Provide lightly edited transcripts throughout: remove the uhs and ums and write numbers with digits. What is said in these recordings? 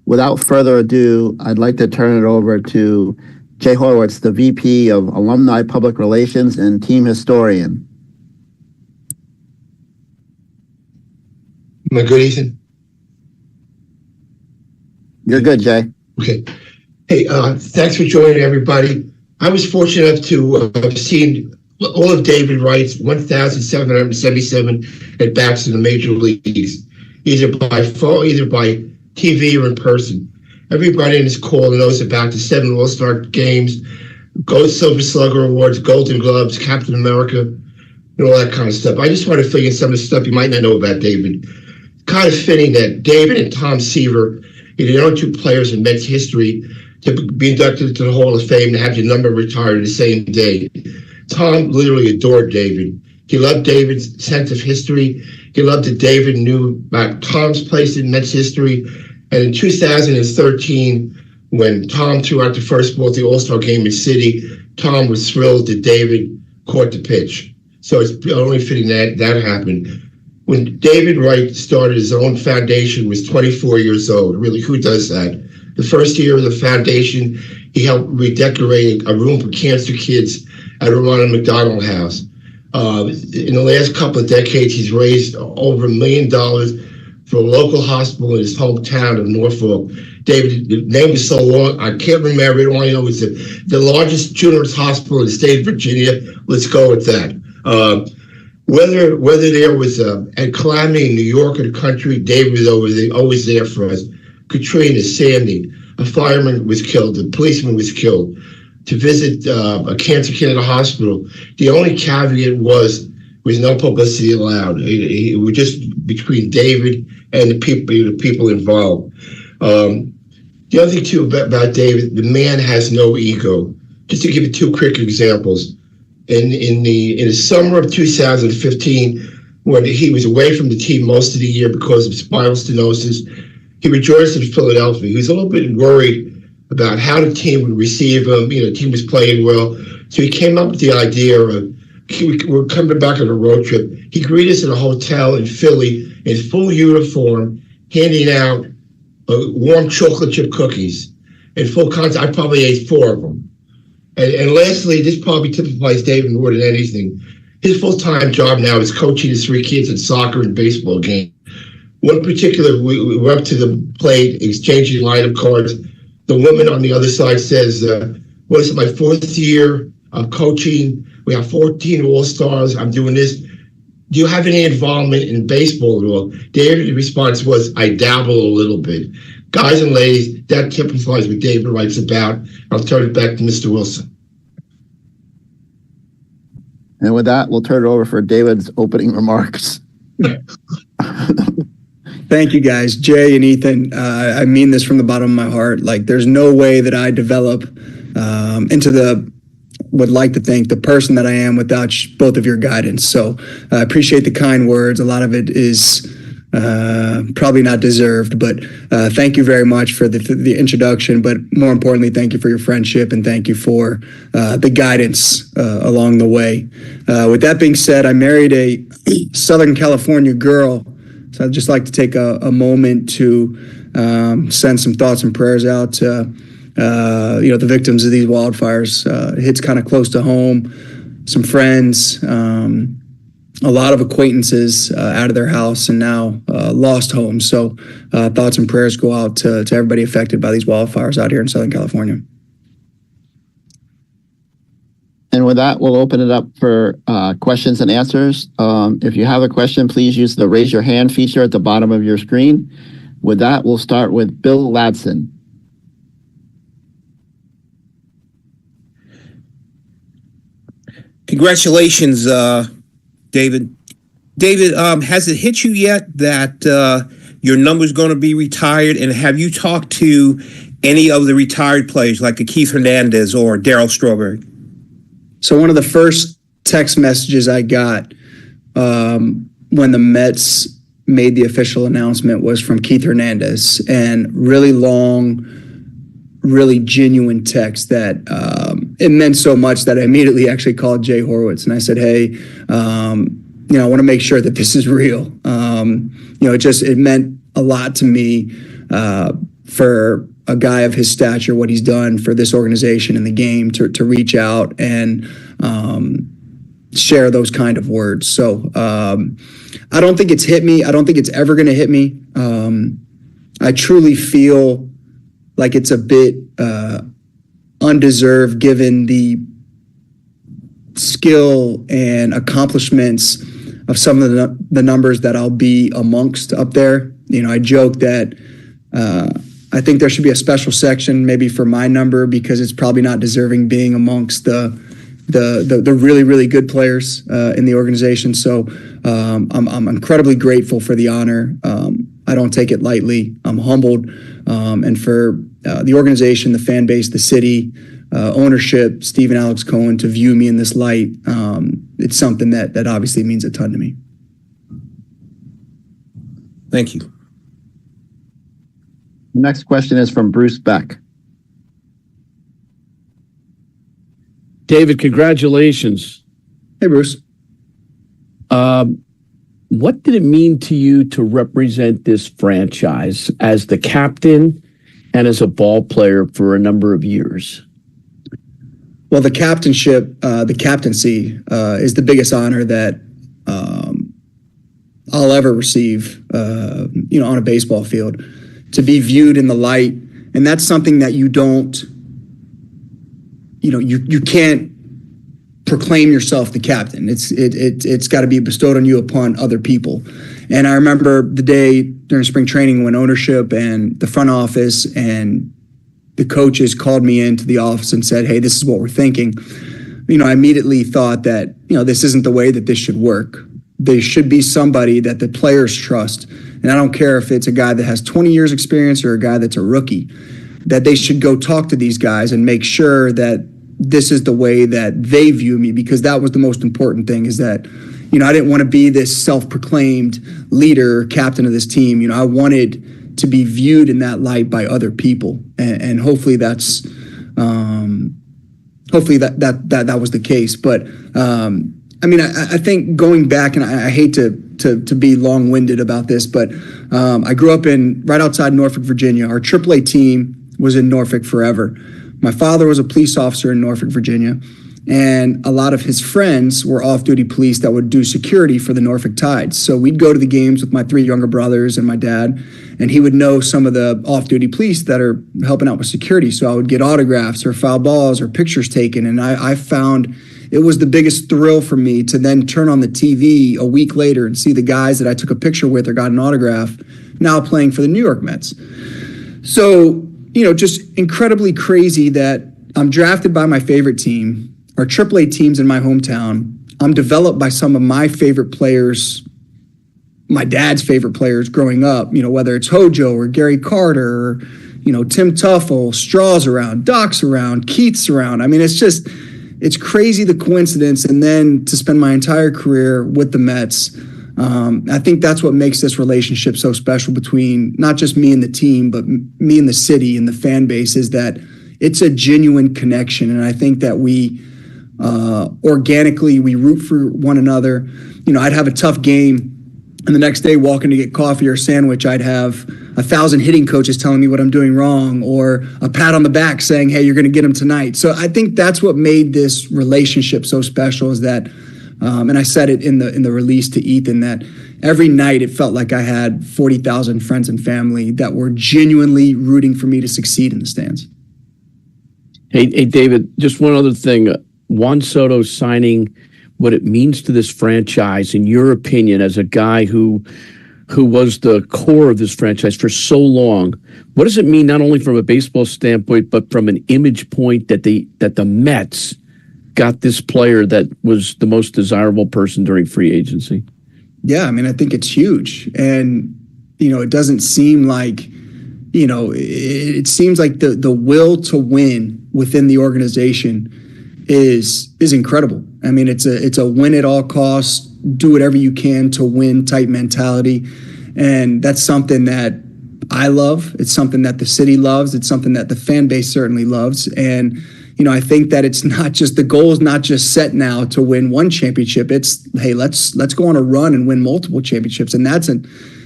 Without further ado, I'd like to turn it over to Jay Horowitz, the VP of Alumni Public Relations and Team Historian. Am I good, Ethan? You're good, Jay. Okay. Hey, thanks for joining, everybody. I was fortunate enough to have seen all of David Wright's 1,777 at-bats in the major leagues, either by phone, either by TV or in person. Everybody in this call knows about the 7 All-Star games, Gold Silver Slugger Awards, Golden Gloves, Captain America, and all that kind of stuff. I just want to fill in some of the stuff you might not know about David. Kind of fitting that David and Tom Seaver are the only 2 players in Mets history to be inducted into the Hall of Fame and have their number retired the same day. Tom literally adored David. He loved David's sense of history. He loved that David knew about Tom's place in Mets history. And in 2013, when Tom threw out the first ball at the All-Star game in Citi, Tom was thrilled that David caught the pitch. So it's only fitting that happened. When David Wright started his own foundation, was 24 years old. Really, who does that? The first year of the foundation, he helped redecorate a room for cancer kids at a Ronald McDonald House. In the last couple of decades, he's raised over $1 million for a local hospital in his hometown of Norfolk. David, the name is so long, I can't remember it. All I know is the largest children's hospital in the state of Virginia. Let's go with that. Whether there was a calamity in New York or the country, David was always there for us. Katrina, Sandy, a fireman was killed, a policeman was killed. To visit a cancer kid at a hospital, the only caveat was no publicity allowed. It was just between David and the people involved. The other thing too about David, the man has no ego. Just to give you 2 quick examples. In the summer of 2015, when he was away from the team most of the year because of spinal stenosis, he rejoiced in Philadelphia. He was a little bit worried about how the team would receive him. The team was playing well. So he came up with the idea of, we're coming back on a road trip. He greeted us at a hotel in Philly in full uniform, handing out warm chocolate chip cookies in full contact. I probably ate 4 of them. And lastly, this probably typifies David more than anything. His full-time job now is coaching his 3 kids in soccer and baseball games. One particular, we went up to the plate, exchanging lineup cards. The woman on the other side says, well, this is my 4th year of coaching. We have 14 All-Stars. I'm doing this. Do you have any involvement in baseball at all? David's response was, I dabble a little bit. Guys and ladies, that typifies what David Wright's about. I'll turn it back to Mr. Wilson. And with that, we'll turn it over for David's opening remarks. Thank you, guys. Jay and Ethan, I mean this from the bottom of my heart. Like, there's no way that I develop into would like to think the person that I am without both of your guidance. So I appreciate the kind words. A lot of it is probably not deserved, but thank you very much for the introduction. But more importantly, thank you for your friendship and thank you for the guidance along the way. With that being said, I married a Southern California girl. So I'd just like to take a moment to send some thoughts and prayers out to the victims of these wildfires. It hits kind of close to home. Some friends, a lot of acquaintances out of their house and now lost homes. So thoughts and prayers go out to everybody affected by these wildfires out here in Southern California. And with that, we'll open it up for questions and answers. If you have a question, please use the raise your hand feature at the bottom of your screen. With that, we'll start with Bill Ladson. Congratulations, David. David, has it hit you yet that your number's going to be retired? And have you talked to any of the retired players like a Keith Hernandez or Darryl Strawberry? So one of the first text messages I got when the Mets made the official announcement was from Keith Hernandez, and really long, really genuine text that it meant so much that I immediately actually called Jay Horowitz and I said, hey, I want to make sure that this is real. It meant a lot to me for a guy of his stature, what he's done for this organization and the game to reach out and share those kind of words. So I don't think it's hit me. I don't think it's ever going to hit me. I truly feel like it's a bit undeserved given the skill and accomplishments of some of the numbers that I'll be amongst up there. I joke that I think there should be a special section maybe for my number because it's probably not deserving being amongst the really, really good players in the organization. So I'm incredibly grateful for the honor. I don't take it lightly. I'm humbled. And for the organization, the fan base, the city, ownership, Steve and Alex Cohen to view me in this light, it's something that obviously means a ton to me. Thank you. Next question is from Bruce Beck. David, congratulations. Hey, Bruce. What did it mean to you to represent this franchise as the captain and as a ball player for a number of years? Well, the captaincy is the biggest honor that I'll ever receive, on a baseball field. To be viewed in the light, and that's something that you don't, you can't proclaim yourself the captain. It's got to be bestowed on you upon other people. And I remember the day during spring training when ownership and the front office and the coaches called me into the office and said, "Hey, this is what we're thinking." I immediately thought that, this isn't the way that this should work. There should be somebody that the players trust. And I don't care if it's a guy that has 20 years experience or a guy that's a rookie, that they should go talk to these guys and make sure that this is the way that they view me, because that was the most important thing, is that, I didn't want to be this self-proclaimed leader, captain of this team. I wanted to be viewed in that light by other people. And hopefully that's, that was the case. But, I think going back, and I hate to be long-winded about this, but I grew up right outside Norfolk, Virginia. Our AAA team was in Norfolk forever. My father was a police officer in Norfolk, Virginia, and a lot of his friends were off-duty police that would do security for the Norfolk Tides. So we'd go to the games with my 3 younger brothers and my dad, and he would know some of the off-duty police that are helping out with security. So I would get autographs or foul balls or pictures taken, and I found it was the biggest thrill for me to then turn on the TV a week later and see the guys that I took a picture with or got an autograph now playing for the New York Mets. So, just incredibly crazy that I'm drafted by my favorite team, our AAA teams in my hometown. I'm developed by some of my favorite players, my dad's favorite players growing up, whether it's Hojo or Gary Carter or, Tim Tuffle, Straw's around, Doc's around, Keith's around. It's crazy, the coincidence, and then to spend my entire career with the Mets. I think that's what makes this relationship so special between not just me and the team, but me and the city and the fan base, is that it's a genuine connection. And I think that we organically, we root for one another. I'd have a tough game, and the next day walking to get coffee or a sandwich, I'd have 1,000 hitting coaches telling me what I'm doing wrong, or a pat on the back saying, "Hey, you're going to get him tonight." So I think that's what made this relationship so special, is that, and I said it in the release to Ethan, that every night it felt like I had 40,000 friends and family that were genuinely rooting for me to succeed in the stands. Hey, David, just one other thing. Juan Soto signing, what it means to this franchise, in your opinion, as a guy who was the core of this franchise for so long. What does it mean, not only from a baseball standpoint, but from an image point, that the Mets got this player that was the most desirable person during free agency? Yeah, I think it's huge. And, it doesn't seem like, it seems like the will to win within the organization is incredible. It's a win at all costs, do whatever you can to win type mentality. And that's something that I love. It's something that the city loves. It's something that the fan base certainly loves. And, I think that it's not just, the goal is not just set now to win one championship. It's, hey, let's go on a run and win multiple championships. And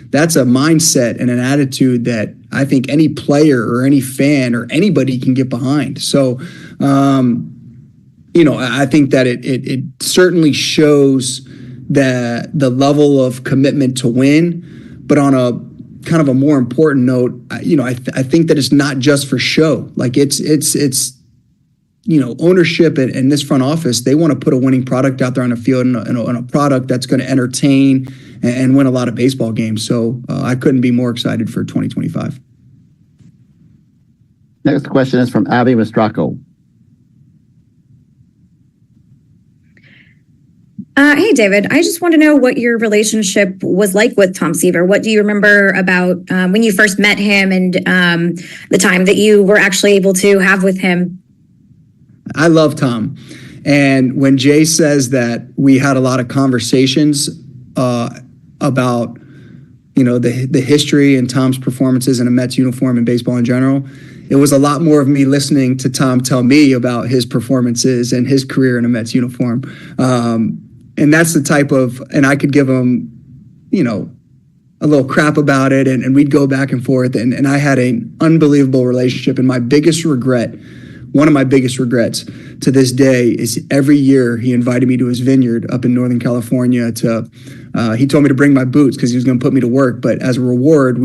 that's a mindset and an attitude that I think any player or any fan or anybody can get behind. So, I think that it certainly shows that the level of commitment to win, but on a kind of a more important note, I think that it's not just for show. Like it's ownership and this front office, they want to put a winning product out there on the field and a product that's going to entertain and win a lot of baseball games. So I couldn't be more excited for 2025. Next question is from Abby Mastracco. Hey, David, I just want to know what your relationship was like with Tom Seaver. What do you remember about when you first met him and the time that you were actually able to have with him? I love Tom. And when Jay says that we had a lot of conversations about, the history and Tom's performances in a Mets uniform and baseball in general, it was a lot more of me listening to Tom tell me about his performances and his career in a Mets uniform. And that's the type of, and I could give him, a little crap about it, and we'd go back and forth. And I had an unbelievable relationship. And one of my biggest regrets to this day is every year he invited me to his vineyard up in Northern California he told me to bring my boots because he was going to put me to work. But as a reward,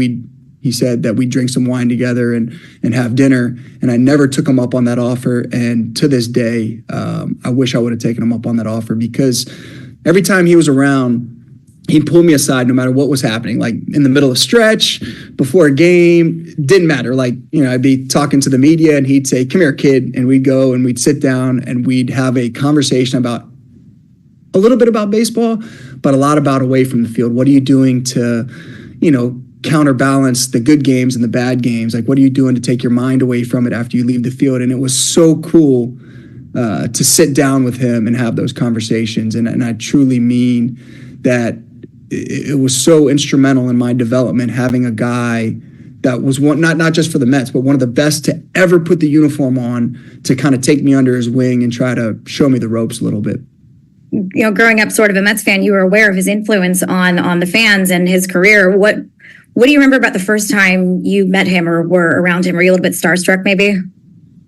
he said that we'd drink some wine together and have dinner. And I never took him up on that offer. And to this day, I wish I would have taken him up on that offer, because every time he was around, he'd pull me aside no matter what was happening, like in the middle of a stretch, before a game, didn't matter. Like, I'd be talking to the media and he'd say, "Come here, kid." And we'd go and we'd sit down and we'd have a conversation about a little bit about baseball, but a lot about away from the field. What are you doing to, counterbalance the good games and the bad games? Like, what are you doing to take your mind away from it after you leave the field? And it was so cool to sit down with him and have those conversations. And I truly mean that it was so instrumental in my development, having a guy that was not just for the Mets, but one of the best to ever put the uniform on, to kind of take me under his wing and try to show me the ropes a little bit. Growing up sort of a Mets fan, you were aware of his influence on the fans and his career. What do you remember about the first time you met him or were around him? Were you a little bit starstruck maybe?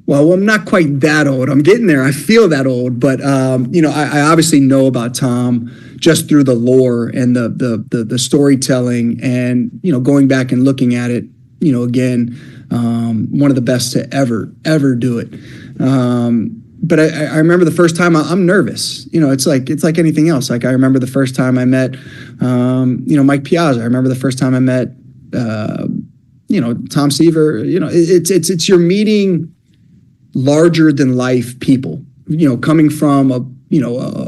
Well, I'm not quite that old. I'm getting there. I feel that old, but I obviously know about Tom just through the lore and the storytelling, and going back and looking at it, again, one of the best to ever do it. But I remember the first time I'm nervous. It's like anything else. Like, I remember the first time I met, Mike Piazza. I remember the first time I met, Tom Seaver. It's you're meeting larger than life people, coming from a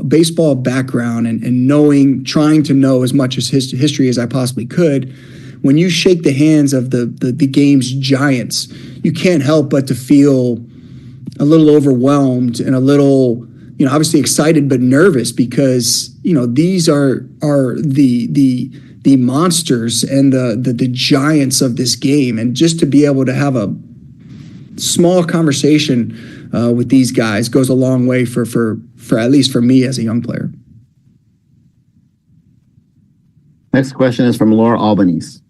baseball background and trying to know as much as his history as I possibly could. When you shake the hands of the game's giants, you can't help but to feel a little overwhelmed and a little, obviously excited but nervous, because these are the monsters and the giants of this game. And just to be able to have a small conversation with these guys goes a long way for at least for me as a young player. Next question is from Laura Albanese.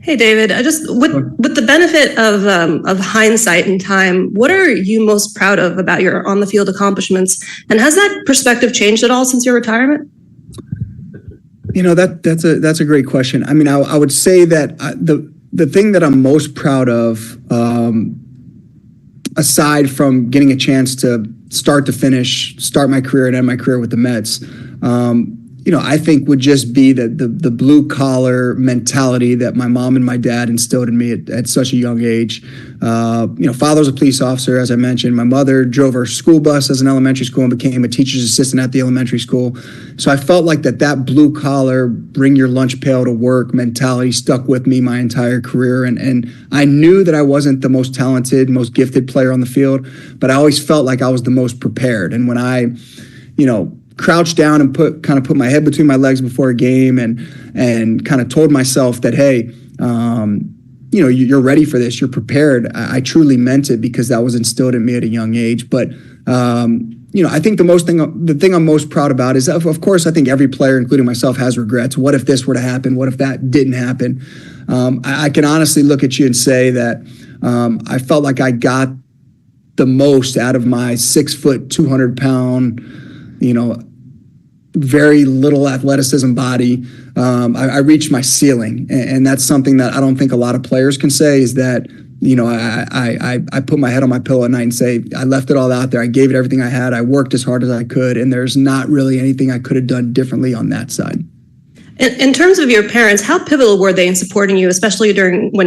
Hey, David, I just with the benefit of hindsight and time, what are you most proud of about your on the field accomplishments? And has that perspective changed at all since your retirement? That's a great question. I mean, I would say that the thing that I'm most proud of, aside from getting a chance to start my career and end my career with the Mets, I think would just be the blue collar mentality that my mom and my dad instilled in me at such a young age. Father was a police officer, as I mentioned. My mother drove our school bus as an elementary school and became a teacher's assistant at the elementary school. So I felt like that blue collar, bring your lunch pail to work mentality stuck with me my entire career. And I knew that I wasn't the most talented, most gifted player on the field, but I always felt like I was the most prepared. And when I, crouched down and put my head between my legs before a game and kind of told myself that, hey, you're ready for this, you're prepared. I truly meant it, because that was instilled in me at a young age. But I think the thing I'm most proud about is, of course, I think every player, including myself, has regrets. What if this were to happen? What if that didn't happen? I can honestly look at you and say that I felt like I got the most out of my 6 foot, 200 pound, very little athleticism body. I reached my ceiling, and that's something that I don't think a lot of players can say, is that I put my head on my pillow at night and say, I left it all out there. I gave it everything I had. I worked as hard as I could, and there's not really anything I could have done differently on that side. In terms of your parents, how pivotal were they in supporting you, especially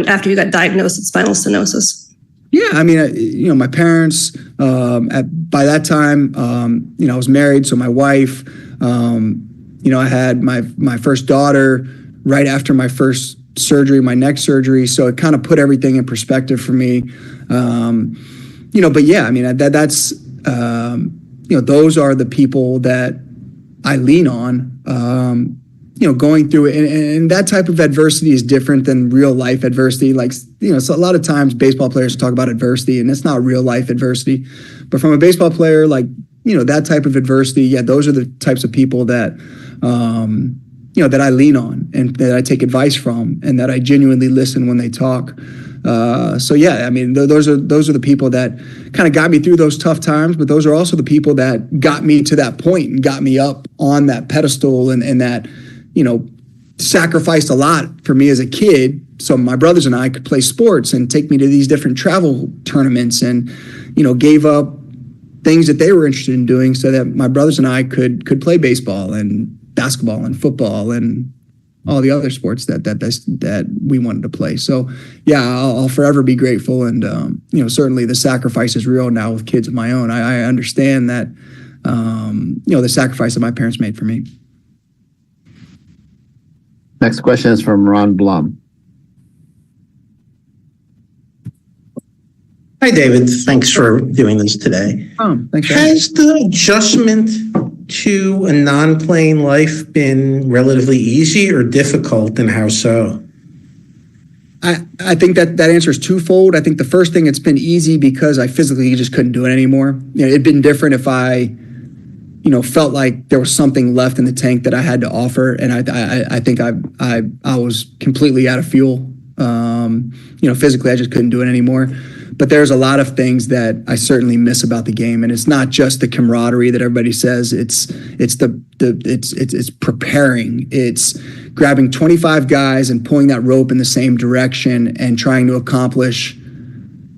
after you got diagnosed with spinal stenosis? Yeah, I mean, my parents, by that time, I was married. So my wife, I had my first daughter right after my first surgery, my neck surgery. So it kind of put everything in perspective for me. But yeah, I mean, that's, those are the people that I lean on, going through it. And that type of adversity is different than real life adversity. Like, so a lot of times baseball players talk about adversity, and it's not real life adversity. But from a baseball player, like, that type of adversity, yeah, those are the types of people that, that I lean on and that I take advice from, and that I genuinely listen when they talk. So yeah, I mean, those are the people that kind of got me through those tough times, but those are also the people that got me to that point and got me up on that pedestal, and that, sacrificed a lot for me as a kid. So my brothers and I could play sports and take me to these different travel tournaments, and, gave up things that they were interested in doing so that my brothers and I could play baseball and basketball and football and all the other sports that we wanted to play. So yeah, I'll forever be grateful. And, certainly the sacrifice is real now with kids of my own. I understand that, the sacrifice that my parents made for me. Next question is from Ron Blum. Hi, David. Thanks for doing this today. Thanks. Has the adjustment to a non-playing life been relatively easy or difficult, and how so? I think that answer is twofold. I think the first thing, it's been easy because I physically just couldn't do it anymore. It'd been different if I, felt like there was something left in the tank that I had to offer, and I think I was completely out of fuel. Physically I just couldn't do it anymore. But there's a lot of things that I certainly miss about the game, and it's not just the camaraderie that everybody says. It's preparing. It's grabbing 25 guys and pulling that rope in the same direction and trying to accomplish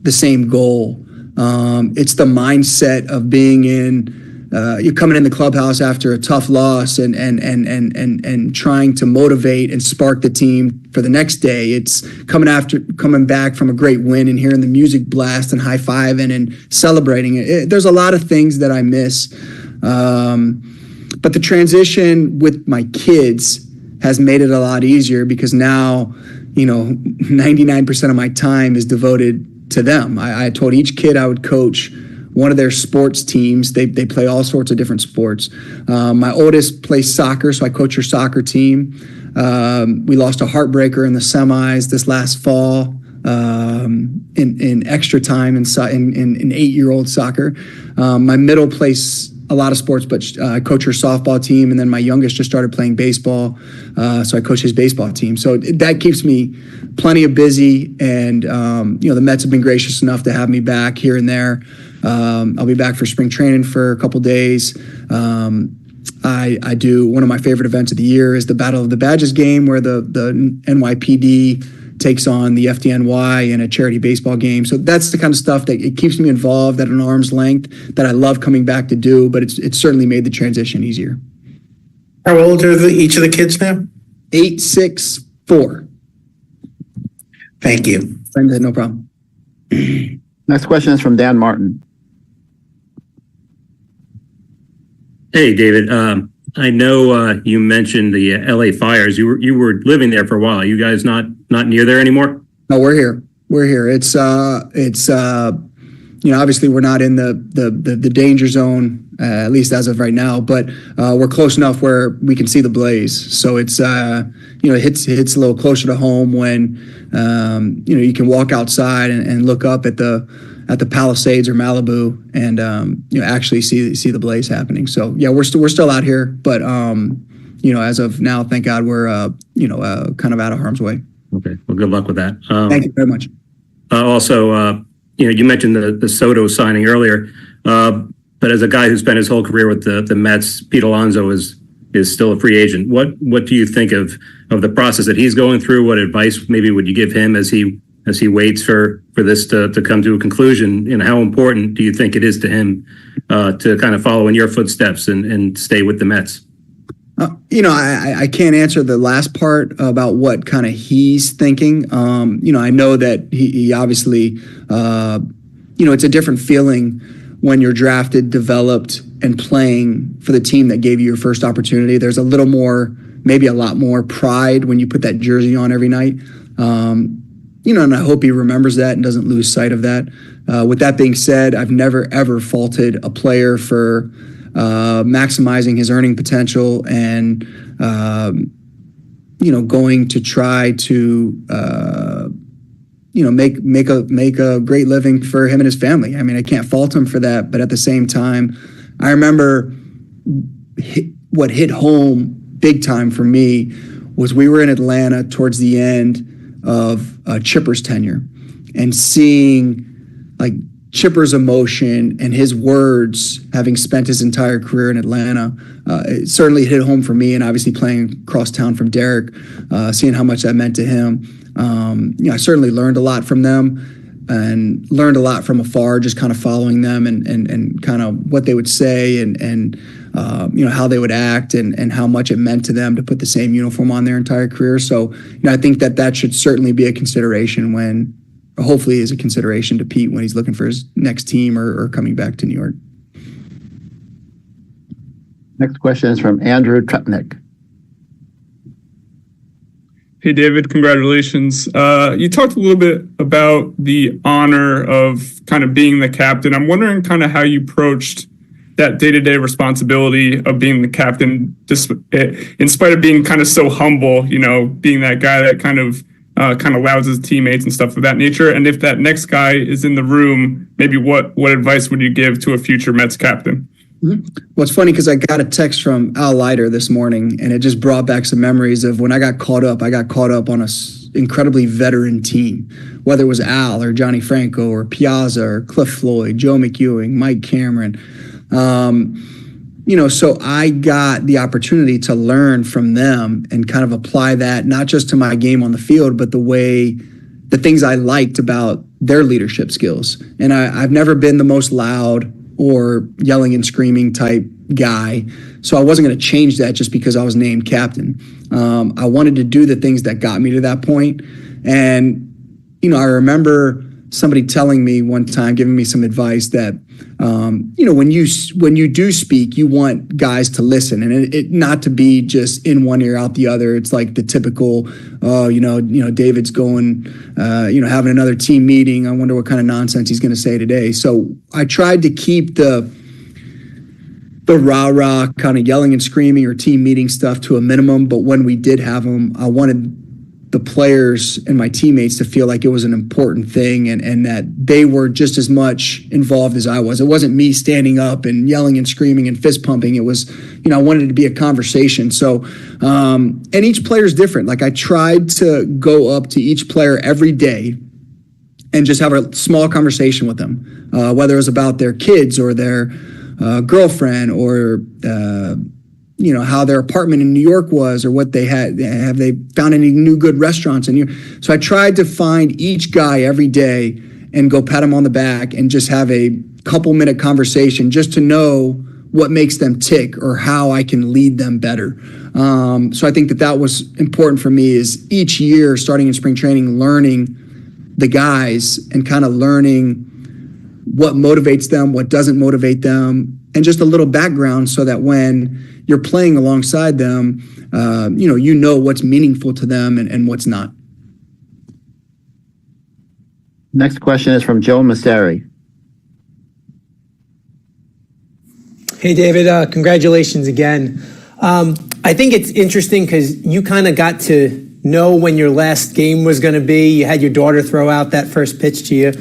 the same goal. It's the mindset of being in. You're coming in the clubhouse after a tough loss and trying to motivate and spark the team for the next day. It's coming back from a great win and hearing the music blast and high-fiving and celebrating it. There's a lot of things that I miss. But the transition with my kids has made it a lot easier because now, 99% of my time is devoted to them. I told each kid I would coach one of their sports teams. They play all sorts of different sports. My oldest plays soccer, so I coach her soccer team. We lost a heartbreaker in the semis this last fall in extra time in 8-year-old soccer. My middle plays a lot of sports, but I coach her softball team, and then my youngest just started playing baseball, so I coach his baseball team. So that keeps me plenty of busy, and the Mets have been gracious enough to have me back here and there. I'll be back for spring training for a couple days. I do one of my favorite events of the year is the Battle of the Badges game, where the NYPD takes on the FDNY in a charity baseball game. So that's the kind of stuff that it keeps me involved at an arm's length that I love coming back to do, but it's certainly made the transition easier. How old are each of the kids now? 8, 6, 4. Thank you. No problem. Next question is from Dan Martin. Hey, David. I know you mentioned the LA fires. You were living there for a while. You guys not near there anymore? No, we're here. It's obviously we're not in the danger zone, at least as of right now, but we're close enough where we can see the blaze. So it's it hits a little closer to home when you can walk outside and look up at the at the Palisades or Malibu and actually see the blaze happening. So yeah, we're still out here, but as of now, thank God we're kind of out of harm's way. Okay, well, good luck with that. Thank you very much. Also, you mentioned the Soto signing earlier, but as a guy who spent his whole career with the Mets, Pete Alonso is still a free agent. What do you think of the process that he's going through? What advice maybe would you give him as he waits for this to come to a conclusion? And how important do you think it is to him to kind of follow in your footsteps and stay with the Mets? I can't answer the last part about what kind of he's thinking. I know that he obviously, it's a different feeling when you're drafted, developed, and playing for the team that gave you your first opportunity. There's a little more, maybe a lot more pride when you put that jersey on every night. And I hope he remembers that and doesn't lose sight of that. With that being said, I've never, ever faulted a player for maximizing his earning potential and, going to try to, make a great living for him and his family. I mean, I can't fault him for that, but at the same time, I remember what hit home big time for me was we were in Atlanta towards the end of Chipper's tenure and seeing like Chipper's emotion and his words, having spent his entire career in Atlanta, it certainly hit home for me. And obviously playing across town from Derek, seeing how much that meant to him. I certainly learned a lot from them and learned a lot from afar, just kind of following them and kind of what they would say and how they would act and how much it meant to them to put the same uniform on their entire career. So, I think that should certainly be a consideration hopefully is a consideration to Pete when he's looking for his next team or coming back to New York. Next question is from Andrew Trepnick. Hey, David, congratulations. You talked a little bit about the honor of kind of being the captain. I'm wondering kind of how you approached that day-to-day responsibility of being the captain, in spite of being kind of so humble, being that guy that kind of allows his teammates and stuff of that nature. And if that next guy is in the room, maybe what advice would you give to a future Mets captain? Well, it's funny because I got a text from Al Leiter this morning, and it just brought back some memories of when I got caught up on an incredibly veteran team, whether it was Al or Johnny Franco or Piazza or Cliff Floyd, Joe McEwing, Mike Cameron. So I got the opportunity to learn from them and kind of apply that, not just to my game on the field, but the things I liked about their leadership skills. And I've never been the most loud or yelling and screaming type guy. So I wasn't going to change that just because I was named captain. I wanted to do the things that got me to that point. And, I remember somebody telling me one time, giving me some advice that, when you do speak, you want guys to listen and it not to be just in one ear out the other. It's like the typical, David's going, having another team meeting. I wonder what kind of nonsense he's going to say today. So I tried to keep the rah-rah kind of yelling and screaming or team meeting stuff to a minimum. But when we did have them, I wanted the players and my teammates to feel like it was an important thing and that they were just as much involved as I was. It wasn't me standing up and yelling and screaming and fist pumping. It was, I wanted it to be a conversation. So, and each player is different. Like I tried to go up to each player every day and just have a small conversation with them, whether it was about their kids or their girlfriend or, how their apartment in New York was or what they had. Have they found any new good restaurants in here? So I tried to find each guy every day and go pat him on the back and just have a couple-minute conversation just to know what makes them tick or how I can lead them better. So I think that was important for me is each year starting in spring training, learning the guys and kind of learning what motivates them, what doesn't motivate them, and just a little background so that when you're playing alongside them, you know what's meaningful to them and what's not. Next question is from Joe Masseri. Hey, David, congratulations again. I think it's interesting because you kind of got to know when your last game was going to be. You had your daughter throw out that first pitch to you.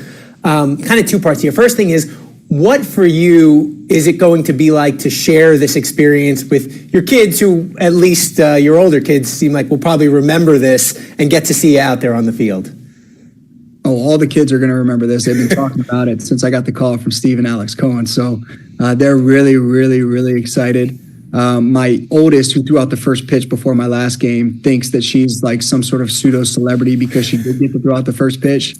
Kind of two parts here. First thing is, what for you is it going to be like to share this experience with your kids who, at least your older kids, seem like will probably remember this and get to see you out there on the field? Oh, all the kids are going to remember this. They've been talking about it since I got the call from Steve and Alex Cohen. So they're really, really, really excited. My oldest, who threw out the first pitch before my last game, thinks that she's like some sort of pseudo celebrity because she did get to throw out the first pitch.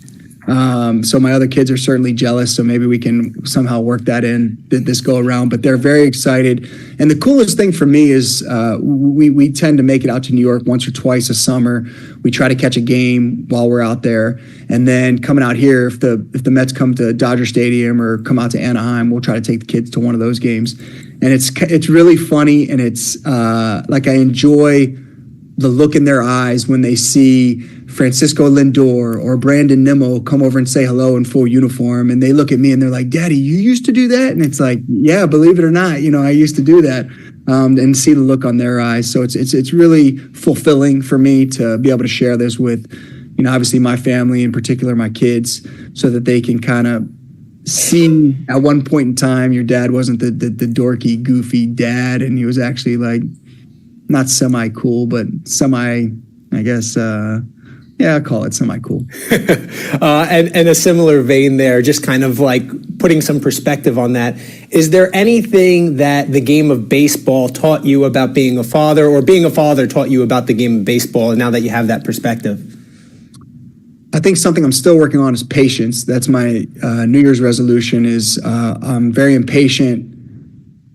So my other kids are certainly jealous. So maybe we can somehow work that in this go around. But they're very excited. And the coolest thing for me is we tend to make it out to New York once or twice a summer. We try to catch a game while we're out there, and then coming out here, if the Mets come to Dodger Stadium or come out to Anaheim, we'll try to take the kids to one of those games. And it's really funny, and it's like I enjoy the look in their eyes when they see Francisco Lindor or Brandon Nimmo come over and say hello in full uniform, and they look at me and they're like, "Daddy, you used to do that?" And it's like, yeah, believe it or not, I used to do that, and see the look on their eyes. So it's really fulfilling for me to be able to share this with, obviously my family, in particular my kids, so that they can kind of see at one point in time your dad wasn't the dorky, goofy dad, and he was actually like not semi-cool, but I guess, I'll call it semi-cool. And a similar vein there, just kind of like putting some perspective on that. Is there anything that the game of baseball taught you about being a father, or being a father taught you about the game of baseball, and now that you have that perspective? I think something I'm still working on is patience. That's my New Year's resolution is I'm very impatient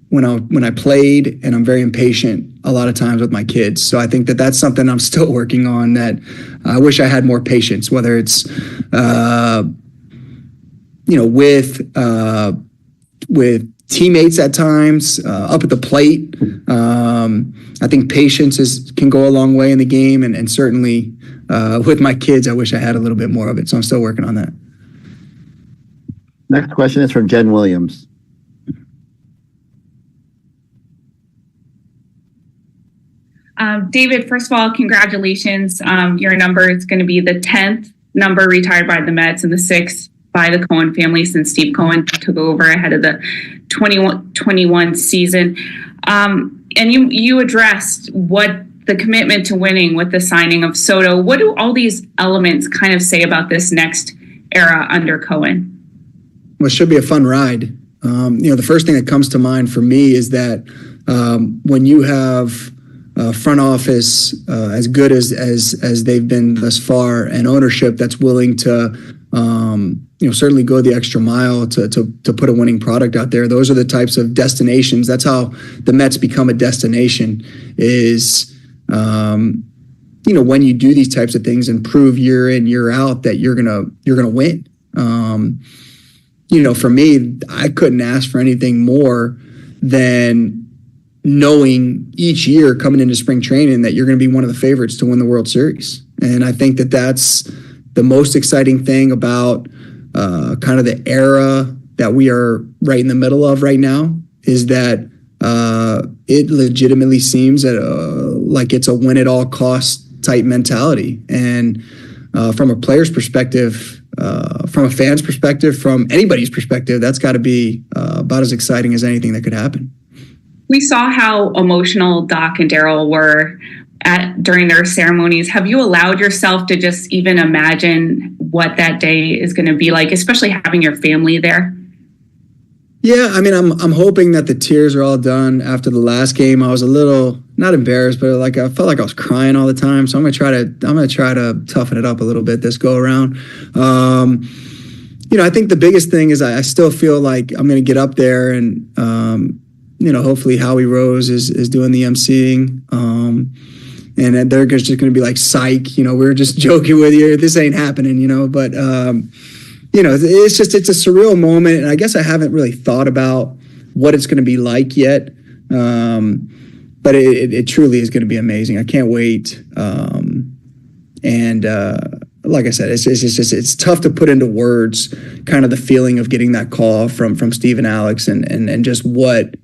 when I played, and I'm very impatient a lot of times with my kids. So I think that that's something I'm still working on, that I wish I had more patience, whether it's, with teammates at times, up at the plate. I think patience can go a long way in the game, and certainly with my kids, I wish I had a little bit more of it. So I'm still working on that. Next question is from Jen Williams. David, first of all, congratulations. Your number is going to be the 10th number retired by the Mets and the 6th by the Cohen family since Steve Cohen took over ahead of the 21 season. And you addressed what the commitment to winning with the signing of Soto. What do all these elements kind of say about this next era under Cohen? Well, it should be a fun ride. The first thing that comes to mind for me is that when you have front office as good as they've been thus far, and ownership that's willing to certainly go the extra mile to put a winning product out there. Those are the types of destinations. That's how the Mets become a destination, is when you do these types of things and prove year in, year out that you're gonna win. For me, I couldn't ask for anything more than knowing each year coming into spring training that you're going to be one of the favorites to win the World Series. And I think that that's the most exciting thing about kind of the era that we are right in the middle of right now, is that it legitimately seems like it's a win at all costs type mentality. And from a player's perspective, from a fan's perspective, from anybody's perspective, that's got to be about as exciting as anything that could happen. We saw how emotional Doc and Daryl were during their ceremonies. Have you allowed yourself to just even imagine what that day is going to be like, especially having your family there? Yeah, I mean, I'm hoping that the tears are all done after the last game. I was a little not embarrassed, but I felt like I was crying all the time. So I'm gonna try to toughen it up a little bit this go around. I think the biggest thing is I still feel like I'm gonna get up there and hopefully Howie Rose is doing the emceeing. And they're just going to be like, psych, we're just joking with you. This ain't happening, but, it's a surreal moment. And I guess I haven't really thought about what it's going to be like yet. But it truly is going to be amazing. I can't wait. Like I said, it's tough to put into words kind of the feeling of getting that call from Steve and Alex and just what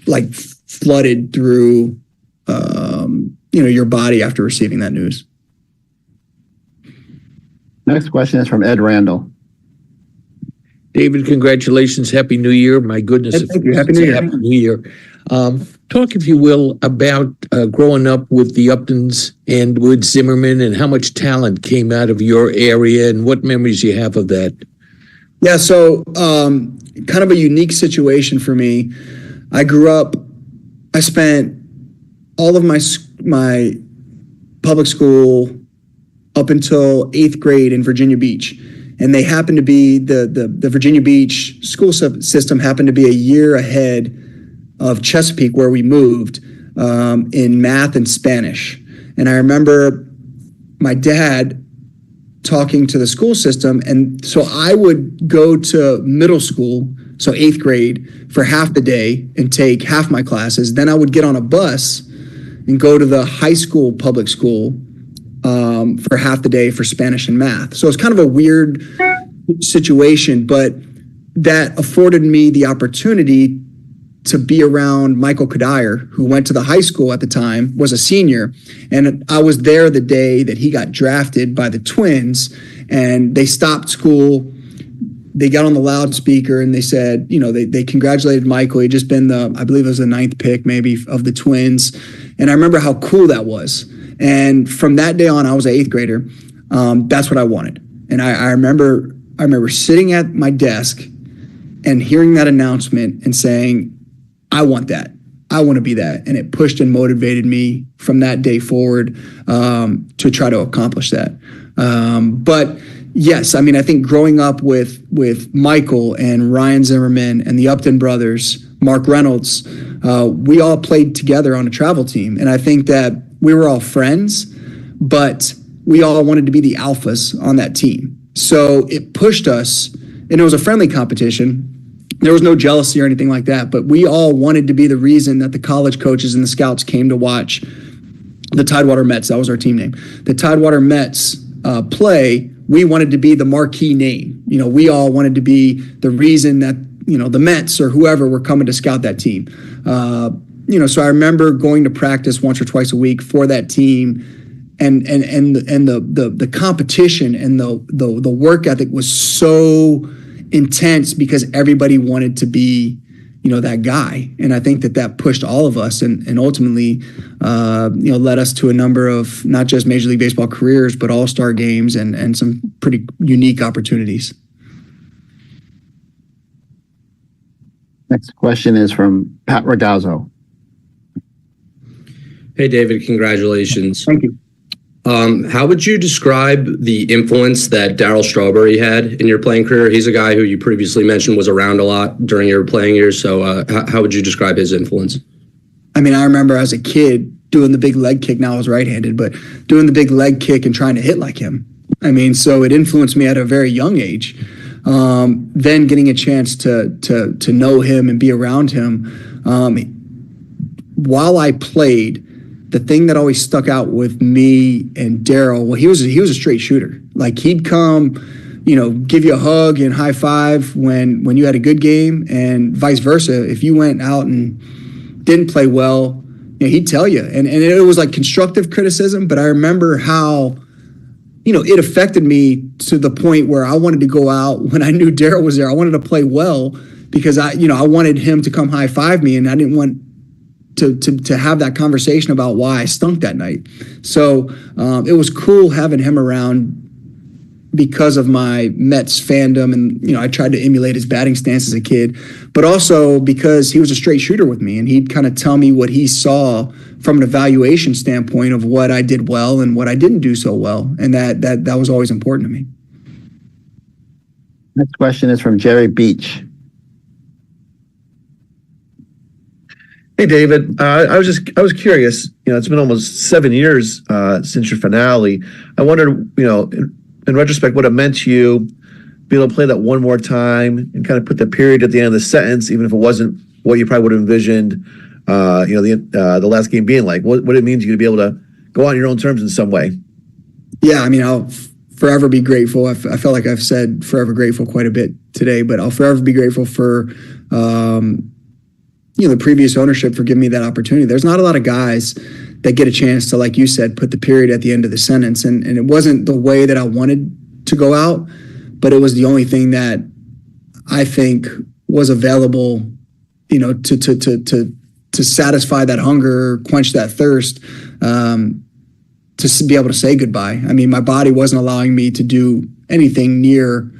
like flooded through, your body after receiving that news. Next question is from Ed Randall. David, congratulations. Happy New Year. My goodness. Thank you. Happy New Year. Happy New Year. Talk, if you will, about growing up with the Uptons and with Zimmerman and how much talent came out of your area and what memories you have of that. Yeah, so kind of a unique situation for me. I grew up, I spent all of my public school up until 8th grade in Virginia Beach. And they happened to be, the Virginia Beach school system happened to be a year ahead of Chesapeake, where we moved, in math and Spanish. And I remember my dad talking to the school system. And so I would go to middle school, so 8th grade, for half the day and take half my classes. Then I would get on a bus and go to the high school public school for half the day for Spanish and math. So it's kind of a weird situation, but that afforded me the opportunity to be around Michael Kadire, who went to the high school at the time, was a senior. And I was there the day that he got drafted by the Twins, and they stopped school. They got on the loudspeaker and they said, you know, they congratulated Michael. He'd just been I believe it was the 9th pick maybe of the Twins. And I remember how cool that was. And from that day on, I was an 8th grader. That's what I wanted. And I remember sitting at my desk and hearing that announcement and saying, I want that. I want to be that. And it pushed and motivated me from that day forward to try to accomplish that. But yes, I mean, I think growing up with Michael and Ryan Zimmerman and the Upton brothers, Mark Reynolds, we all played together on a travel team. And I think that we were all friends, but we all wanted to be the alphas on that team. So it pushed us, and it was a friendly competition. There was no jealousy or anything like that, but we all wanted to be the reason that the college coaches and the scouts came to watch the Tidewater Mets. That was our team name. The Tidewater Mets play. We wanted to be the marquee name. You know, we all wanted to be the reason that, you know, the Mets or whoever were coming to scout that team. You know, so I remember going to practice once or twice a week for that team, and the competition and the work ethic was so intense because everybody wanted to be, you know, that guy. And I think that pushed all of us and ultimately, you know, led us to a number of not just Major League Baseball careers, but all-star games and some pretty unique opportunities. Next question is from Pat Ragazzo. Hey, David, congratulations. Thank you. How would you describe the influence that Darryl Strawberry had in your playing career? He's a guy who you previously mentioned was around a lot during your playing years. So how would you describe his influence? I mean, I remember as a kid doing the big leg kick. Now I was right-handed, but doing the big leg kick and trying to hit like him. I mean, so it influenced me at a very young age. Then getting a chance to know him and be around him. While I played, the thing that always stuck out with me and Darryl, well, he was a straight shooter. Like, he'd come, you know, give you a hug and high five when you had a good game, and vice versa. If you went out and didn't play well, you know, he'd tell you. And it was like constructive criticism, but I remember how, you know, it affected me to the point where I wanted to go out when I knew Darryl was there. I wanted to play well because I wanted him to come high five me, and I didn't want to have that conversation about why I stunk that night. So it was cool having him around because of my Mets fandom, and, you know, I tried to emulate his batting stance as a kid, but also because he was a straight shooter with me, and he'd kind of tell me what he saw from an evaluation standpoint of what I did well and what I didn't do so well, and that was always important to me. Next question is from Jerry Beach. Hey, David. I was curious. You know, it's been almost 7 years since your finale. I wondered, you know, in retrospect, what it meant to you, be able to play that one more time and kind of put the period at the end of the sentence, even if it wasn't what you probably would have envisioned. You know, the last game being like, what it means to you to be able to go on your own terms in some way. Yeah, I mean, I'll forever be grateful. I felt like I've said forever grateful quite a bit today, but I'll forever be grateful for the previous ownership for giving me that opportunity. There's not a lot of guys that get a chance to, like you said, put the period at the end of the sentence. And it wasn't the way that I wanted to go out, but it was the only thing that I think was available, to satisfy that hunger, quench that thirst, to be able to say goodbye. I mean, my body wasn't allowing me to do anything near,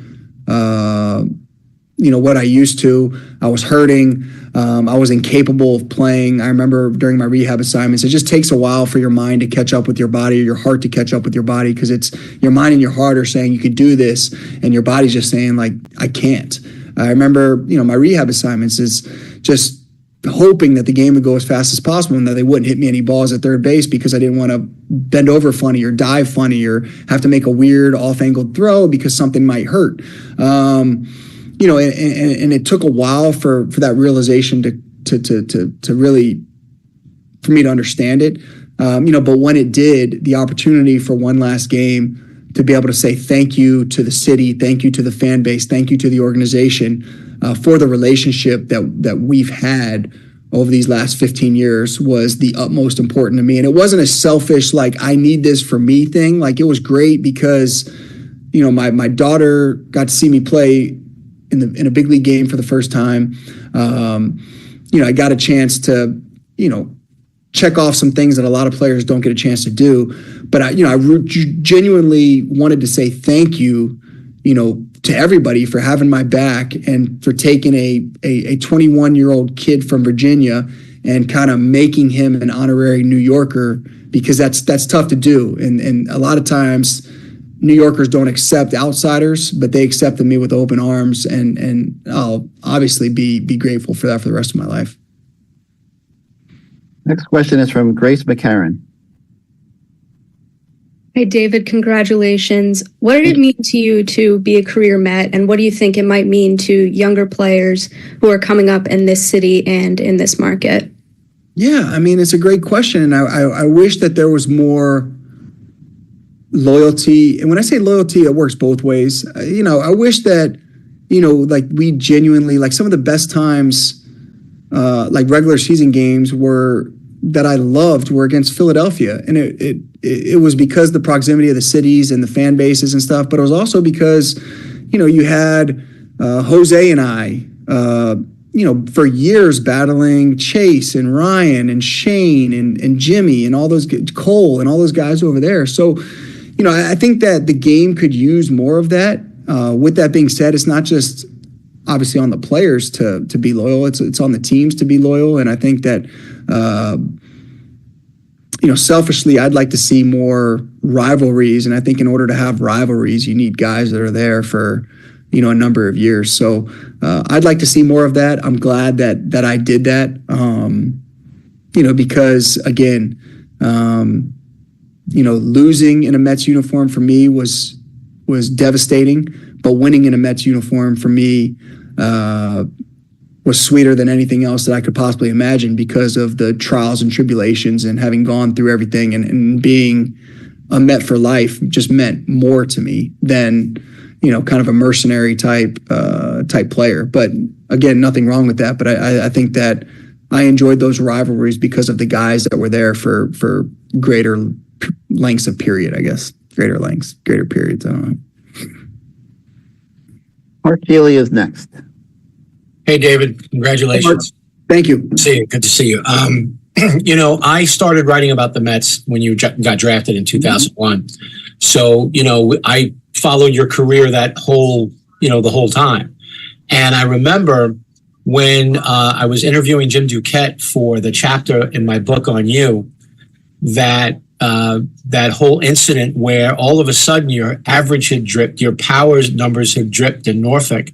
what I used to. I was hurting. I was incapable of playing. I remember during my rehab assignments, it just takes a while for your mind to catch up with your body, or your heart to catch up with your body, because it's your mind and your heart are saying you could do this, and your body's just saying, like, I can't. I remember, my rehab assignments is just hoping that the game would go as fast as possible and that they wouldn't hit me any balls at third base, because I didn't want to bend over funny or dive funny or have to make a weird off-angled throw because something might hurt. And it took a while for that realization to really, for me to understand it. But when it did, the opportunity for one last game to be able to say thank you to the city, thank you to the fan base, thank you to the organization for the relationship that we've had over these last 15 years was the utmost important to me. And it wasn't a selfish, like, I need this for me thing. Like, it was great because, my daughter got to see me play in a big league game for the first time. I got a chance to, check off some things that a lot of players don't get a chance to do. But I genuinely wanted to say thank you, to everybody for having my back and for taking a 21-year-old kid from Virginia and kind of making him an honorary New Yorker, because that's tough to do. And a lot of times New Yorkers don't accept outsiders, but they accepted me with open arms, and I'll obviously be grateful for that for the rest of my life. Next question is from Grace McCarran. Hey, David, congratulations. What did it mean to you to be a career Met, and what do you think it might mean to younger players who are coming up in this city and in this market? Yeah, I mean, it's a great question. And I wish that there was more loyalty. And when I say loyalty, it works both ways. I wish that, like, we genuinely, like, some of the best times, like regular season games that I loved were against Philadelphia. And it was because the proximity of the cities and the fan bases and stuff, but it was also because, you had Jose and I, for years battling Chase and Ryan and Shane and Jimmy and all those, Cole and all those guys over there. So, I think that the game could use more of that. With that being said, it's not just obviously on the players to be loyal. It's on the teams to be loyal. And I think that, selfishly, I'd like to see more rivalries. And I think in order to have rivalries, you need guys that are there for, a number of years. So I'd like to see more of that. I'm glad that I did that, because, again, losing in a Mets uniform for me was devastating, but winning in a Mets uniform for me was sweeter than anything else that I could possibly imagine, because of the trials and tribulations and having gone through everything, and being a Met for life just meant more to me than, kind of a mercenary type player. But again, nothing wrong with that. But I think that I enjoyed those rivalries because of the guys that were there for greater lengths of period, I guess. Greater periods. I don't know. Mark Healy is next. Hey, David, congratulations. Thank you. Good to see you. I started writing about the Mets when you got drafted in 2001. So, I followed your career the whole time. And I remember when I was interviewing Jim Duquette for the chapter in my book on you, that whole incident where all of a sudden your average had dripped, your power numbers had dripped in Norfolk.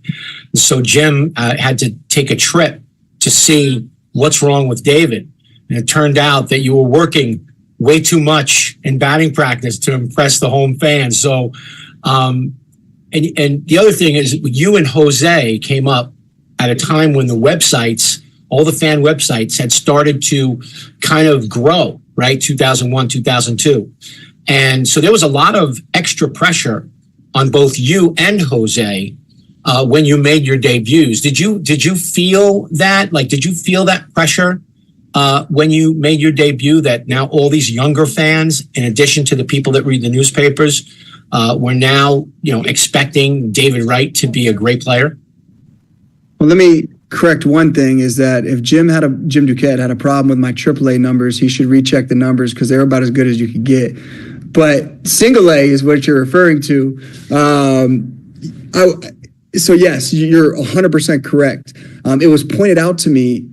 So Jim had to take a trip to see what's wrong with David. And it turned out that you were working way too much in batting practice to impress the home fans. So, and the other thing is, you and Jose came up at a time when the websites, all the fan websites, had started to kind of grow, right? 2001, 2002. And so there was a lot of extra pressure on both you and Jose when you made your debuts. Did you feel that? Like, did you feel that pressure when you made your debut, that now all these younger fans, in addition to the people that read the newspapers, were now, expecting David Wright to be a great player? Well, let me correct one thing is that if Jim Duquette had a problem with my AAA numbers, he should recheck the numbers because they're about as good as you could get. But single A is what you're referring to. So yes, you're 100% correct. It was pointed out to me,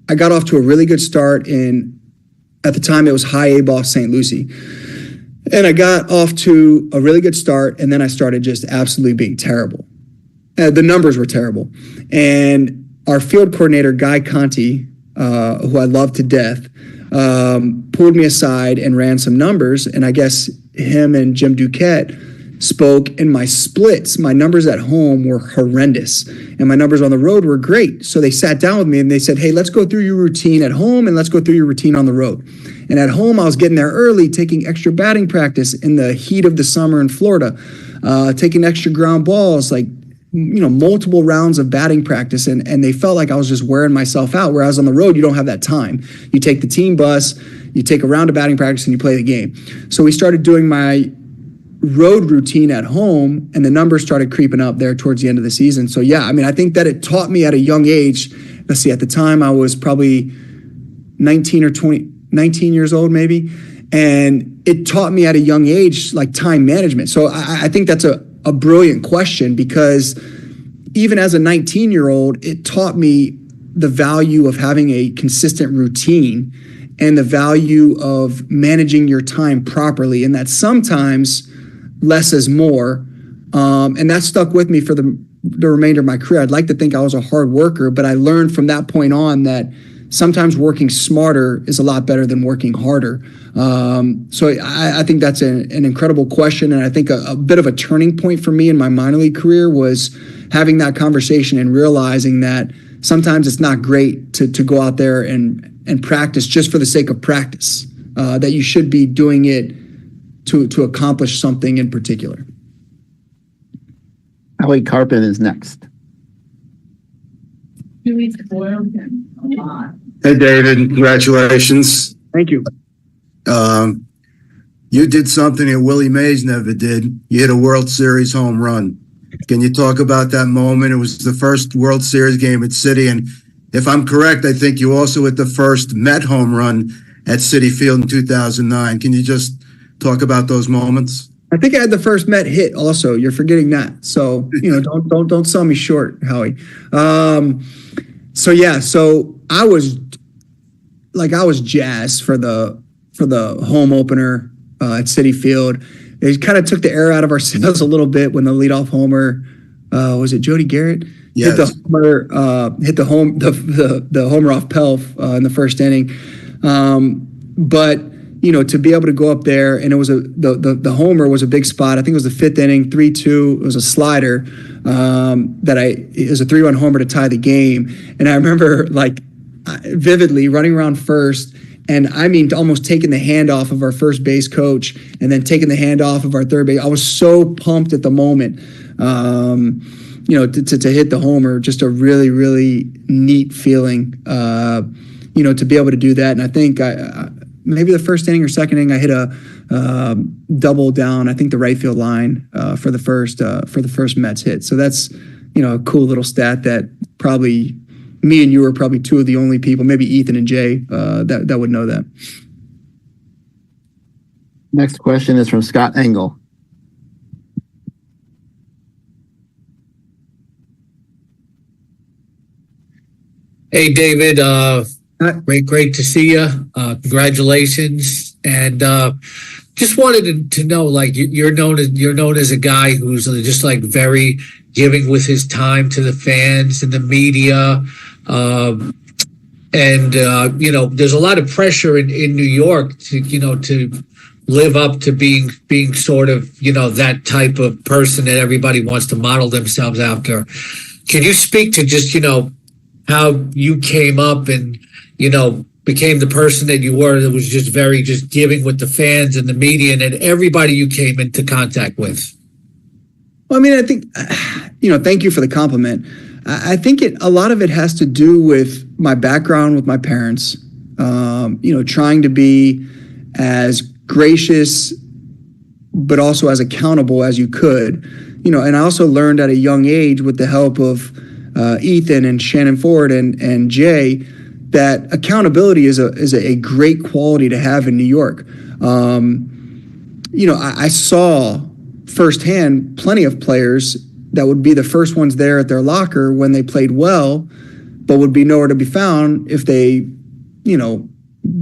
I got off to a really good start at the time it was high A ball St. Lucie. And I got off to a really good start, and then I started just absolutely being terrible. The numbers were terrible. And our field coordinator, Guy Conti, who I love to death, pulled me aside and ran some numbers. And I guess him and Jim Duquette spoke, and my splits, my numbers at home were horrendous. And my numbers on the road were great. So they sat down with me and they said, hey, let's go through your routine at home and let's go through your routine on the road. And at home, I was getting there early, taking extra batting practice in the heat of the summer in Florida, taking extra ground balls, like, multiple rounds of batting practice. And they felt like I was just wearing myself out. Whereas on the road, you don't have that time. You take the team bus, you take a round of batting practice and you play the game. So we started doing my road routine at home, and the numbers started creeping up there towards the end of the season. So yeah, I think that it taught me at a young age. Let's see, at the time I was probably 19 years old maybe, and it taught me at a young age like time management. So I think that's a brilliant question, because even as a 19-year-old, it taught me the value of having a consistent routine and the value of managing your time properly, and that sometimes less is more. And that stuck with me for the remainder of my career. I'd like to think I was a hard worker, but I learned from that point on that sometimes working smarter is a lot better than working harder. So I think that's an incredible question. And I think a bit of a turning point for me in my minor league career was having that conversation and realizing that sometimes it's not great to go out there and practice just for the sake of practice, that you should be doing it to accomplish something in particular. Howie Carpin is next. Hey, David, congratulations. Thank you. You did something that Willie Mays never did. You hit a World Series home run. Can you talk about that moment? It was the first World Series game at Citi, and if I'm correct, I think you also hit the first Met home run at Citi Field in 2009. Can you just talk about those moments? I think I had the first Met hit also. You're forgetting that. So, don't sell me short, Howie. So I was jazzed for the home opener at Citi Field. It kind of took the air out of our sails a little bit when the leadoff homer, was it Jody Garrett? Yes. Hit the homer off Pelf in the first inning. But to be able to go up there, and it was the homer was a big spot. I think it was the fifth inning, 3-2. It was a slider it was a 3-run homer to tie the game. And I remember vividly running around first, and almost taking the hand off of our first base coach, and then taking the hand off of our third base. I was so pumped at the moment, to hit the homer. Just a really, really neat feeling, to be able to do that. And I think maybe the first inning or second inning, I hit a double down, I think the right field line for the first Mets hit. So that's, a cool little stat that probably me and you are probably two of the only people, maybe Ethan and Jay, that would know that. Next question is from Scott Engel. Hey, David. Great to see you. Congratulations. And just wanted to know, you're known as a guy who's just very giving with his time to the fans and the media. There's a lot of pressure in New York to live up to being sort of, that type of person that everybody wants to model themselves after. Can you speak to just, how you came up and, became the person that you were, that was just very giving with the fans and the media and everybody you came into contact with? Well, I think, thank you for the compliment. I think a lot of it has to do with my background with my parents, trying to be as gracious, but also as accountable as you could, and I also learned at a young age with the help of Ethan and Shannon Ford and Jay, that accountability is a great quality to have in New York. I saw firsthand plenty of players that would be the first ones there at their locker when they played well, but would be nowhere to be found if they,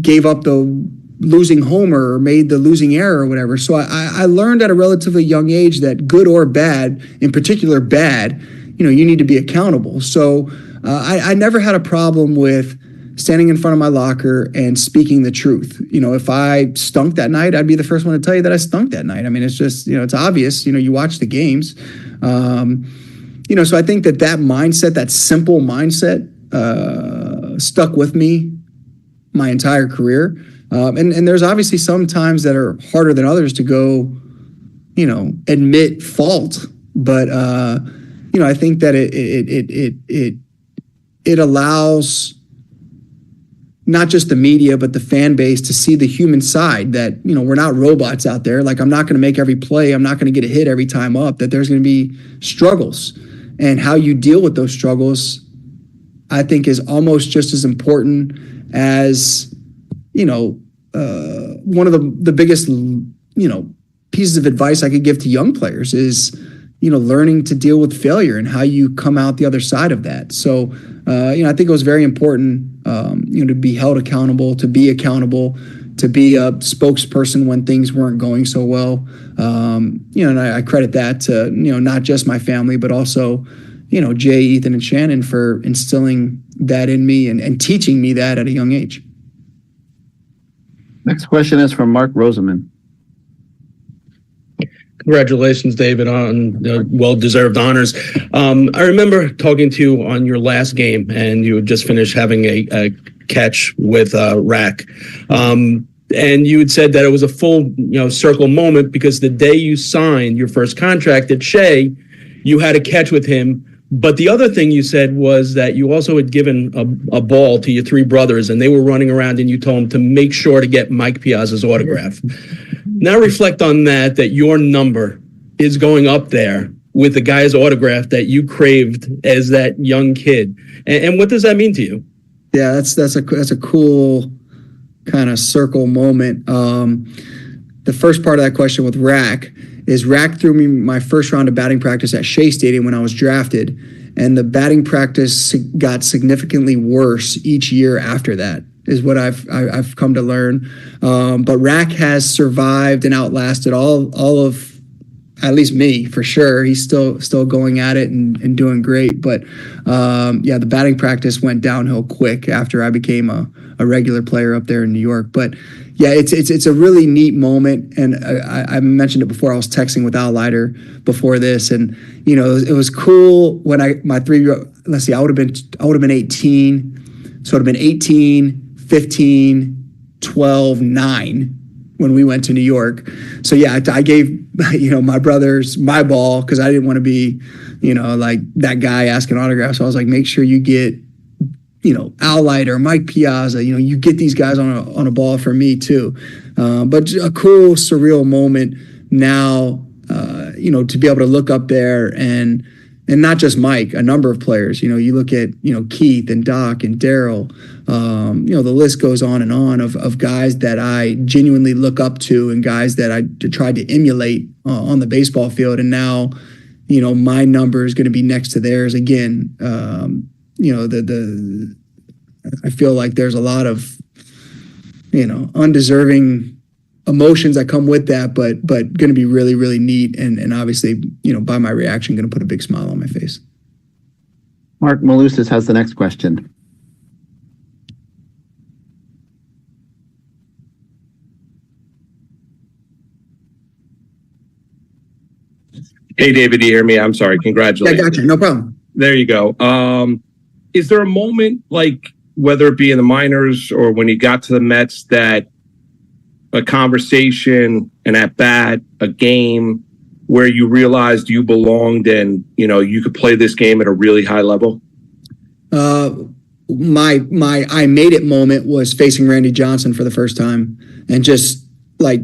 gave up the losing homer or made the losing error or whatever. So I learned at a relatively young age that good or bad, in particular bad, you need to be accountable. So I never had a problem with standing in front of my locker and speaking the truth. If I stunk that night, I'd be the first one to tell you that I stunk that night. I mean, it's just, it's obvious, you watch the games. So I think that mindset, that simple mindset, stuck with me my entire career. And there's obviously some times that are harder than others to go, admit fault. But, I think that it allows not just the media, but the fan base to see the human side that, we're not robots out there. Like, I'm not going to make every play. I'm not going to get a hit every time up, that there's going to be struggles, and how you deal with those struggles, I think, is almost just as important as, one of the biggest, pieces of advice I could give to young players is, learning to deal with failure and how you come out the other side of that. So, I think it was very important, to be held accountable, to be a spokesperson when things weren't going so well. And I credit that to, not just my family, but also, Jay, Ethan, and Shannon for instilling that in me and teaching me that at a young age. Next question is from Mark Roseman. Congratulations, David, on well-deserved honors. I remember talking to you on your last game, and you had just finished having a catch with Rack. And you had said that it was a full, circle moment, because the day you signed your first contract at Shea, you had a catch with him. But the other thing you said was that you also had given a ball to your three brothers, and they were running around, and you told them to make sure to get Mike Piazza's autograph. Now reflect on that your number is going up there with the guy's autograph that you craved as that young kid. And what does that mean to you? Yeah, that's a cool kind of circle moment. The first part of that question with Rack is Rack threw me my first round of batting practice at Shea Stadium when I was drafted, and the batting practice got significantly worse each year after that, is what I've come to learn. But Rack has survived and outlasted all of, at least me, for sure. He's still going at it and doing great. But the batting practice went downhill quick after I became a regular player up there in New York. But yeah, it's a really neat moment. And I mentioned it before. I was texting with Al Leiter before this, and it was cool when I would have been 18. So it would have been 18, 15, 12, 9 when we went to New York. So yeah, I gave, my brothers my ball, because I didn't want to be, like that guy asking autographs. So I was like, make sure you get, Al Leiter, Mike Piazza, you get these guys on a ball for me too. But a cool, surreal moment now, to be able to look up there and not just Mike, a number of players. You look at, Keith and Doc and Daryl. The list goes on and on of guys that I genuinely look up to, and guys that I tried to emulate on the baseball field. And now, my number is going to be next to theirs again. I feel like there's a lot of, undeserving emotions that come with that, but going to be really, really neat. And obviously, by my reaction, going to put a big smile on my face. Mark Malusis has the next question. Hey, David, do you hear me? I'm sorry. Congratulations. Yeah, gotcha. No problem. There you go. Is there a moment, like whether it be in the minors or when you got to the Mets, that a conversation, an at-bat, a game where you realized you belonged and, you could play this game at a really high level? My I made it moment was facing Randy Johnson for the first time, and just like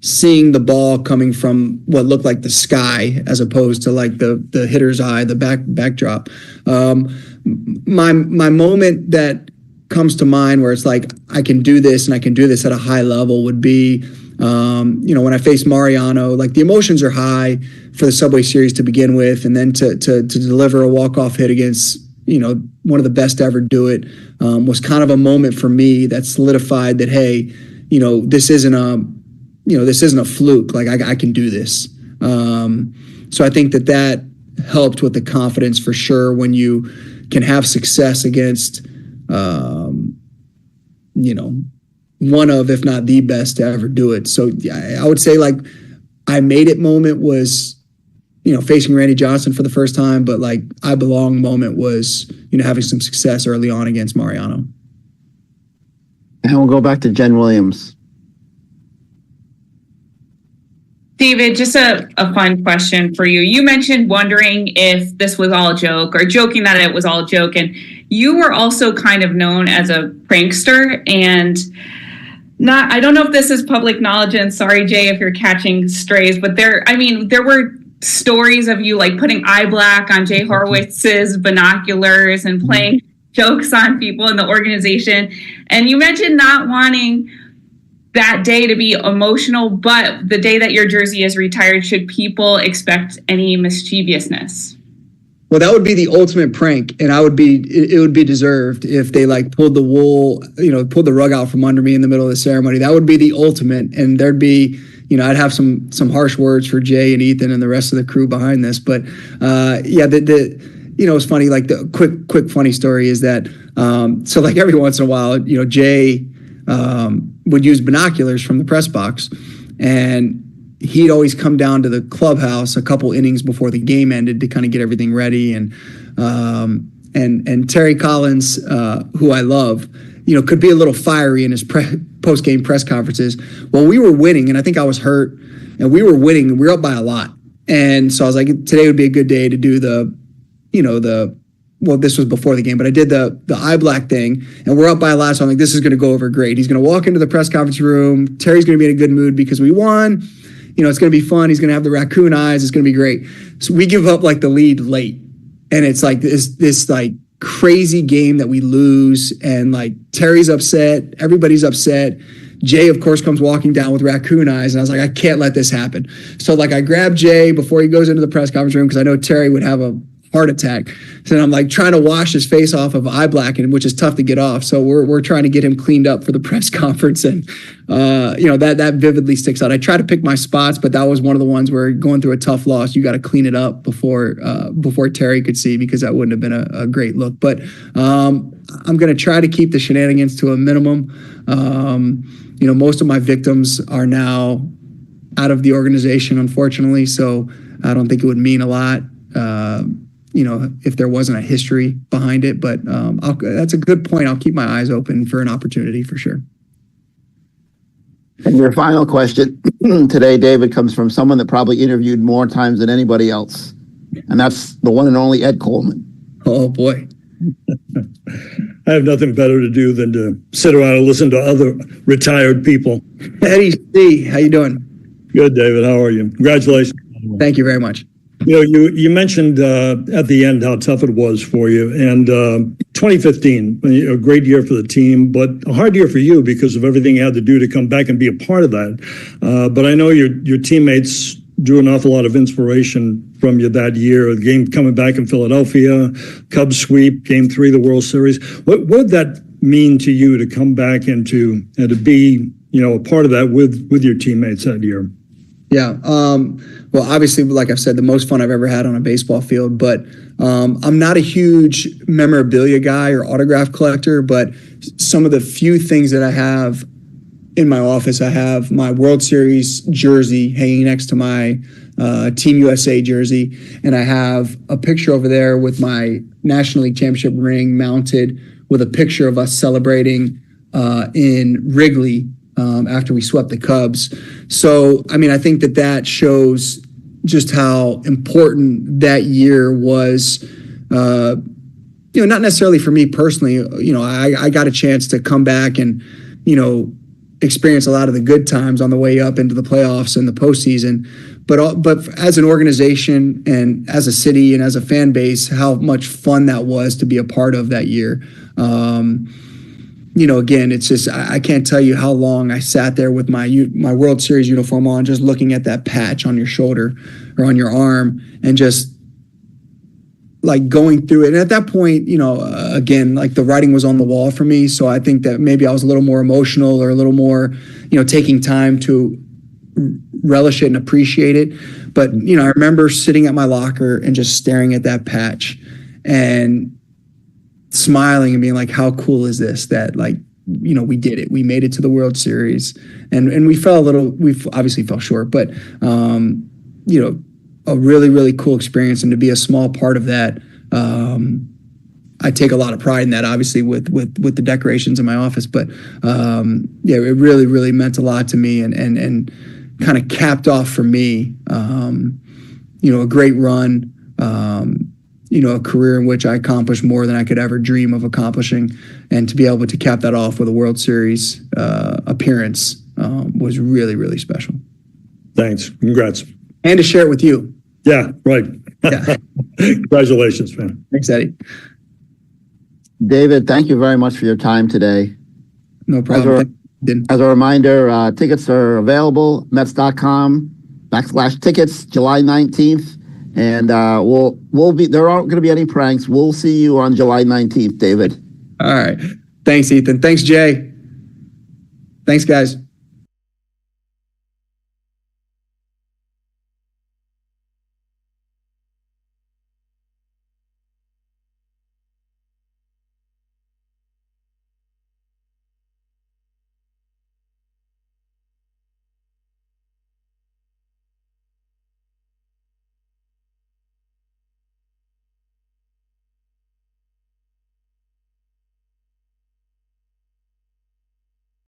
seeing the ball coming from what looked like the sky as opposed to like the hitter's eye, the backdrop. My moment that comes to mind where it's like I can do this and I can do this at a high level would be when I faced Mariano. Like the emotions are high for the Subway Series to begin with, and then to deliver a walk-off hit against one of the best to ever do it was kind of a moment for me that solidified that, hey, this isn't a fluke. Like I can do this. So I think that helped with the confidence for sure when you can have success against one of, if not the best to ever do it. So I would say like I made it moment was facing Randy Johnson for the first time, but like I belong moment was having some success early on against Mariano. And we'll go back to Jen Williams. David, just a fun question for you. You mentioned wondering if this was all a joke or joking that it was all a joke. And you were also kind of known as a prankster, and I don't know if this is public knowledge, and sorry, Jay, if you're catching strays, but there were stories of you like putting eye black on Jay Horowitz's binoculars and playing jokes on people in the organization. And you mentioned not wanting that day to be emotional, but the day that your jersey is retired, should people expect any mischievousness? Well, that would be the ultimate prank, and it would be deserved if they like pulled the rug out from under me in the middle of the ceremony. That would be the ultimate, and there'd be, I'd have some harsh words for Jay and Ethan and the rest of the crew behind this. But it's funny. Like the quick funny story is that so like every once in a while, Jay would use binoculars from the press box, and he'd always come down to the clubhouse a couple innings before the game ended to kind of get everything ready. And Terry Collins, who I love, could be a little fiery in his post-game press conferences. Well, we were winning, and I think I was hurt, and we were winning, and we were up by a lot. And so I was like, today would be a good day to do this was before the game, but I did the eye black thing, and we're up by a lot, so I'm like, this is going to go over great. He's going to walk into the press conference room. Terry's going to be in a good mood because we won. It's going to be fun. He's going to have the raccoon eyes. It's going to be great. So we give up like the lead late, and it's like this like crazy game that we lose, and like Terry's upset. Everybody's upset. Jay, of course, comes walking down with raccoon eyes, and I was like, I can't let this happen. So like I grabbed Jay before he goes into the press conference room because I know Terry would have a heart attack. So I'm like trying to wash his face off of eye blacking, which is tough to get off. So we're trying to get him cleaned up for the press conference, and that vividly sticks out. I try to pick my spots, but that was one of the ones where going through a tough loss, you got to clean it up before Terry could see, because that wouldn't have been a great look. But I'm going to try to keep the shenanigans to a minimum. Most of my victims are now out of the organization, unfortunately, so I don't think it would mean a lot if there wasn't a history behind it. But that's a good point. I'll keep my eyes open for an opportunity for sure. And your final question today, David, comes from someone that probably interviewed more times than anybody else. And that's the one and only Ed Coleman. Oh, boy. I have nothing better to do than to sit around and listen to other retired people. Eddie C., how you doing? Good, David. How are you? Congratulations. Thank you very much. You mentioned at the end how tough it was for you, and 2015, a great year for the team, but a hard year for you because of everything you had to do to come back and be a part of that. But I know your teammates drew an awful lot of inspiration from you that year. The game coming back in Philadelphia, Cubs sweep, Game 3 of the World Series. What did that mean to you to come back and to be a part of that with your teammates that year? Yeah. Well, obviously, like I've said, the most fun I've ever had on a baseball field, but I'm not a huge memorabilia guy or autograph collector, but some of the few things that I have in my office, I have my World Series jersey hanging next to my Team USA jersey, and I have a picture over there with my National League Championship ring mounted with a picture of us celebrating in Wrigley after we swept the Cubs. So, I think that shows just how important that year was, not necessarily for me personally. I got a chance to come back and, experience a lot of the good times on the way up into the playoffs and the postseason. But as an organization and as a city and as a fan base, how much fun that was to be a part of that year. Again, it's just I can't tell you how long I sat there with my World Series uniform on, just looking at that patch on your shoulder or on your arm, and just like going through it. And at that point, again, like the writing was on the wall for me. So I think that maybe I was a little more emotional or a little more, taking time to relish it and appreciate it. But, I remember sitting at my locker and just staring at that patch and smiling and being like, how cool is this that we did it. We made it to the World Series, and we obviously fell short, but, a really, really cool experience, and to be a small part of that. I take a lot of pride in that, obviously, with the decorations in my office, but it really, really meant a lot to me, and kind of capped off for me, a great run, a career in which I accomplished more than I could ever dream of accomplishing, and to be able to cap that off with a World Series appearance was really, really special. Thanks. Congrats. And to share it with you. Yeah, right. Yeah. Congratulations, man. Thanks, Eddie. David, thank you very much for your time today. No problem. As a reminder, tickets are available, Mets.com/tickets, July 19th. And we'll be, there aren't going to be any pranks. We'll see you on July 19th, David. All right. Thanks, Ethan. Thanks, Jay. Thanks, guys.